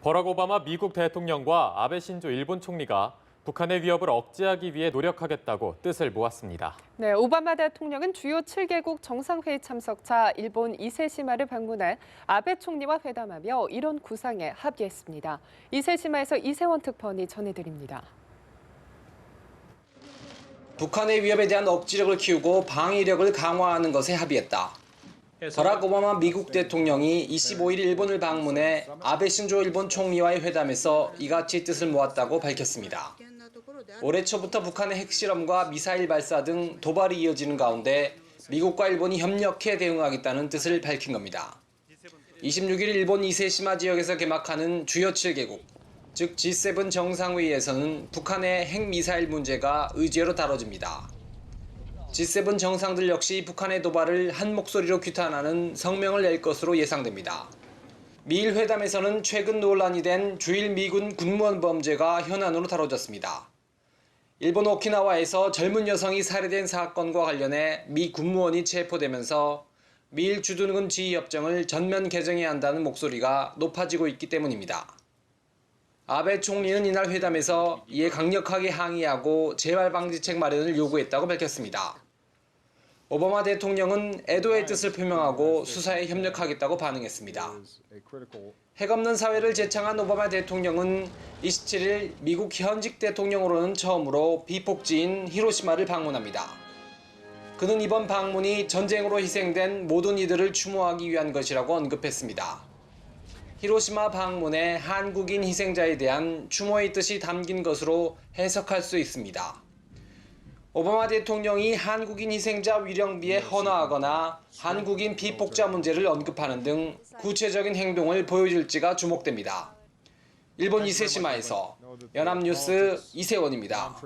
버락 오바마 미국 대통령과 아베 신조 일본 총리가 북한의 위협을 억제하기 위해 노력하겠다고 뜻을 모았습니다. 네, 오바마 대통령은 주요 7개국 정상회의 참석차 일본 이세시마를 방문해 아베 총리와 회담하며 이런 구상에 합의했습니다. 이세시마에서 이세원 특파원이 전해드립니다. 북한의 위협에 대한 억지력을 키우고 방위력을 강화하는 것에 합의했다. 버락 오바마 미국 대통령이 25일 일본을 방문해 아베 신조 일본 총리와의 회담에서 이같이 뜻을 모았다고 밝혔습니다. 올해 초부터 북한의 핵실험과 미사일 발사 등 도발이 이어지는 가운데 미국과 일본이 협력해 대응하겠다는 뜻을 밝힌 겁니다. 26일 일본 이세시마 지역에서 개막하는 주요 7개국, 즉 G7 정상회의에서는 북한의 핵미사일 문제가 의제로 다뤄집니다. G7 정상들 역시 북한의 도발을 한 목소리로 규탄하는 성명을 낼 것으로 예상됩니다. 미일 회담에서는 최근 논란이 된 주일 미군 군무원 범죄가 현안으로 다뤄졌습니다. 일본 오키나와에서 젊은 여성이 살해된 사건과 관련해 미 군무원이 체포되면서 미일 주둔군 지휘협정을 전면 개정해야 한다는 목소리가 높아지고 있기 때문입니다. 아베 총리는 이날 회담에서 이에 강력하게 항의하고 재발 방지책 마련을 요구했다고 밝혔습니다. 오바마 대통령은 애도의 뜻을 표명하고 수사에 협력하겠다고 반응했습니다. 핵 없는 사회를 제창한 오바마 대통령은 27일 미국 현직 대통령으로는 처음으로 비폭지인 히로시마를 방문합니다. 그는 이번 방문이 전쟁으로 희생된 모든 이들을 추모하기 위한 것이라고 언급했습니다. 히로시마 방문에 한국인 희생자에 대한 추모의 뜻이 담긴 것으로 해석할 수 있습니다. 오바마 대통령이 한국인 희생자 위령비에 헌화하거나 한국인 비폭자 문제를 언급하는 등 구체적인 행동을 보여줄지가 주목됩니다. 일본 이세시마에서 연합뉴스 이세원입니다.